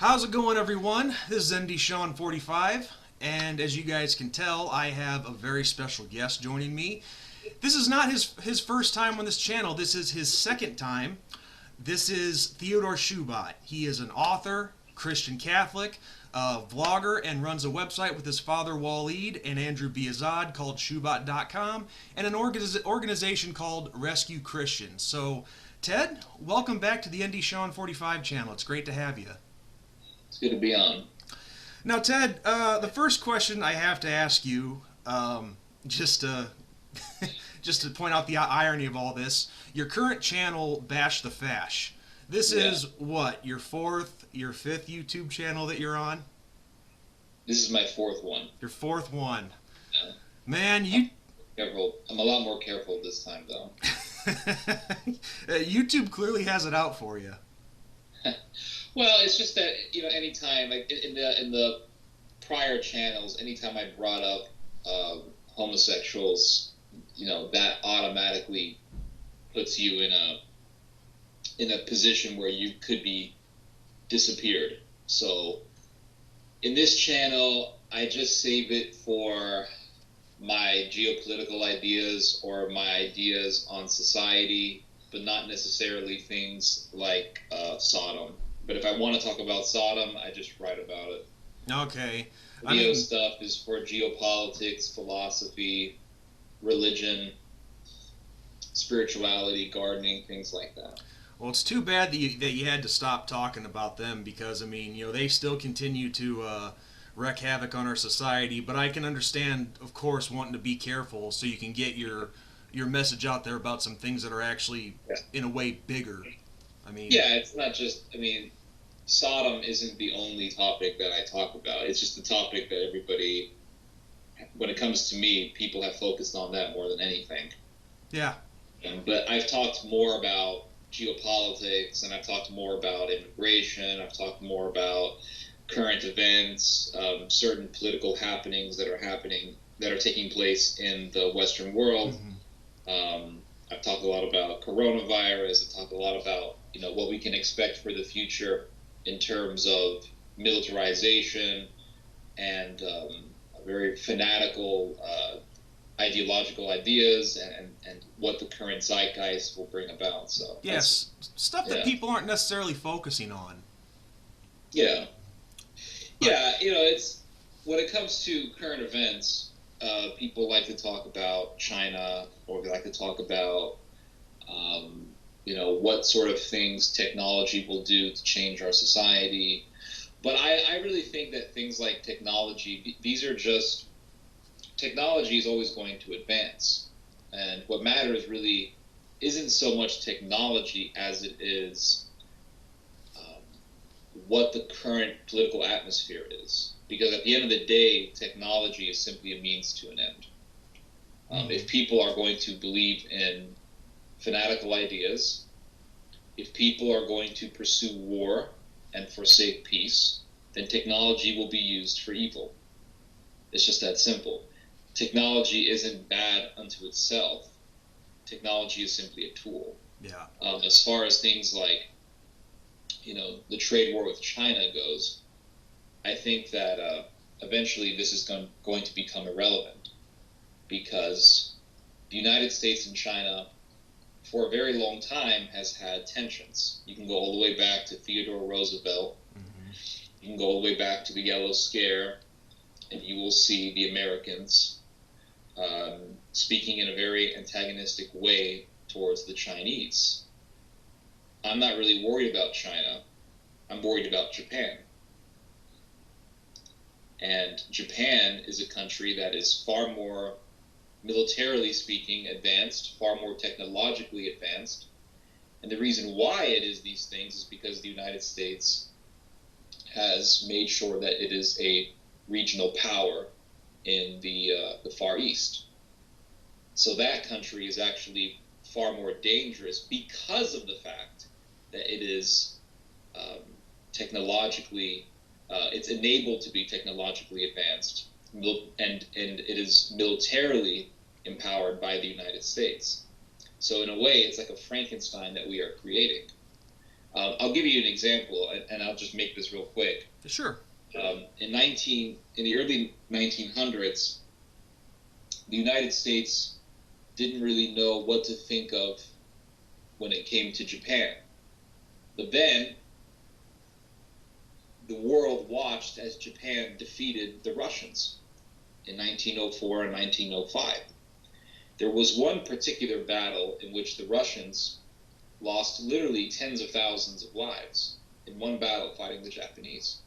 How's it going, everyone? This is ND Sean 45, and as you guys can tell, I have a very special guest joining me. This is not his first time on this channel. This is his second time. This is Theodore Shoebat. He is an author, Christian Catholic, vlogger, and runs a website with his father Waleed and Andrew Biazad called Shoebat.com, and an organization called Rescue Christians. So, Ted, welcome back to the ND Sean 45 channel. It's great to have you. It's good to be on. Now, Ted, the first question I have to ask you, just to just to point out the irony of all this, your current channel, Bash the Fash. This is what, your fifth YouTube channel that you're on? This is my fourth one. Your fourth one. Yeah. Man, you... Careful. I'm a lot more careful this time, though. YouTube clearly has it out for you. Well, it's just that, anytime, like in the prior channels, anytime I brought up homosexuals, that automatically puts you in a position where you could be disappeared. So in this channel, I just save it for my geopolitical ideas or my ideas on society, but not necessarily things like Sodom. But if I want to talk about Sodom, I just write about it. Okay. Video stuff is for geopolitics, philosophy, religion, spirituality, gardening, things like that. Well, it's too bad that you had to stop talking about them because, I mean, they still continue to wreak havoc on our society. But I can understand, of course, wanting to be careful so you can get your message out there about some things that are actually, in a way, bigger. I mean... Yeah, it's not just... Sodom isn't the only topic that I talk about. It's just the topic that everybody... When it comes to me, people have focused on that more than anything. Yeah. But I've talked more about geopolitics, and I've talked more about immigration, I've talked more about current events, certain political happenings that are taking place in the Western world. Mm-hmm. I've talked a lot about coronavirus, I've talked a lot about, what we can expect for the future in terms of militarization and very fanatical ideological ideas and what the current zeitgeist will bring about. So yes, stuff that people aren't necessarily focusing on. Yeah. It's when it comes to current events, people like to talk about China, or they like to talk about what sort of things technology will do to change our society. But I really think that things like technology, technology is always going to advance. And what matters really isn't so much technology as it is what the current political atmosphere is. Because at the end of the day, technology is simply a means to an end. If people are going to believe in fanatical ideas, if people are going to pursue war and forsake peace, then technology will be used for evil. It's just that simple. Technology isn't bad unto itself. Technology is simply a tool. Yeah. As far as things like, the trade war with China goes, I think that eventually this is going to become irrelevant, because the United States and China, for a very long time, has had tensions. You can go all the way back to Theodore Roosevelt. Mm-hmm. You can go all the way back to the Yellow Scare, and you will see the Americans speaking in a very antagonistic way towards the Chinese. I'm not really worried about China. I'm worried about Japan. And Japan is a country that is far more, militarily speaking, advanced, far more technologically advanced. And the reason why it is these things is because the United States has made sure that it is a regional power in the Far East. So that country is actually far more dangerous because of the fact that it is technologically, it's enabled to be technologically advanced, and it is militarily empowered by the United States. So in a way, it's like a Frankenstein that we are creating. I'll give you an example, and I'll just make this real quick. Sure. In the early 1900s, the United States didn't really know what to think of when it came to Japan. But then the world watched as Japan defeated the Russians in 1904 and 1905. There was one particular battle in which the Russians lost literally tens of thousands of lives in one battle fighting the Japanese.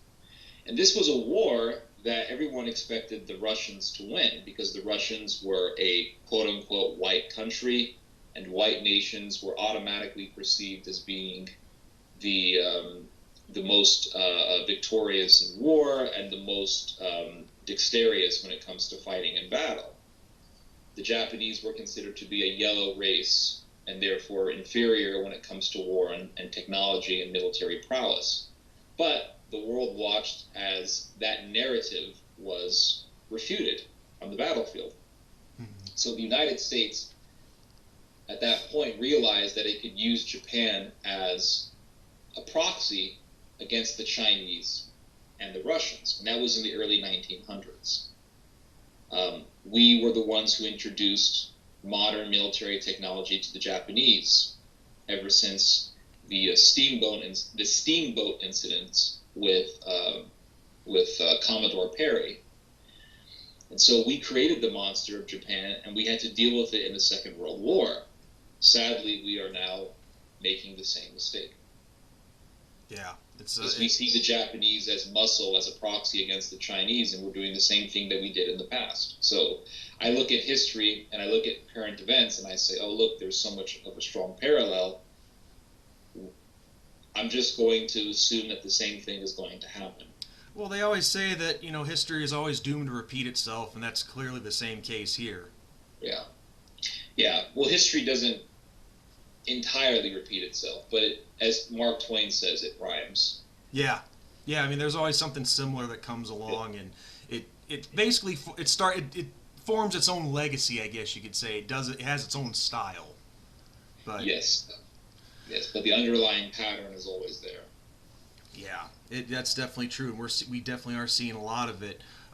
And this was a war that everyone expected the Russians to win, because the Russians were a quote-unquote white country, and white nations were automatically perceived as being the most victorious in war and the most dexterous when it comes to fighting in battle. The Japanese were considered to be a yellow race, and therefore inferior when it comes to war and technology and military prowess. But the world watched as that narrative was refuted on the battlefield. Mm-hmm. So the United States, at that point, realized that it could use Japan as a proxy against the Chinese and the Russians, and that was in the early 1900s. We were the ones who introduced modern military technology to the Japanese ever since the steamboat incidents with Commodore Perry. And so we created the monster of Japan, and we had to deal with it in the Second World War. Sadly, we are now making the same mistake. Yeah. Because we see the Japanese as muscle, as a proxy against the Chinese, and we're doing the same thing that we did in the past. So I look at history and I look at current events and I say, oh, look, there's so much of a strong parallel. I'm just going to assume that the same thing is going to happen. Well, they always say that, history is always doomed to repeat itself, and that's clearly the same case here. Yeah. Yeah. Well, history doesn't entirely repeat itself, but as Mark Twain says, it rhymes. Yeah. I mean, there's always something similar that comes along, and it basically it forms its own legacy, I guess you could say. It has its own style. But yes, but the underlying pattern is always there. Yeah, that's definitely true, and we definitely are seeing a lot of it.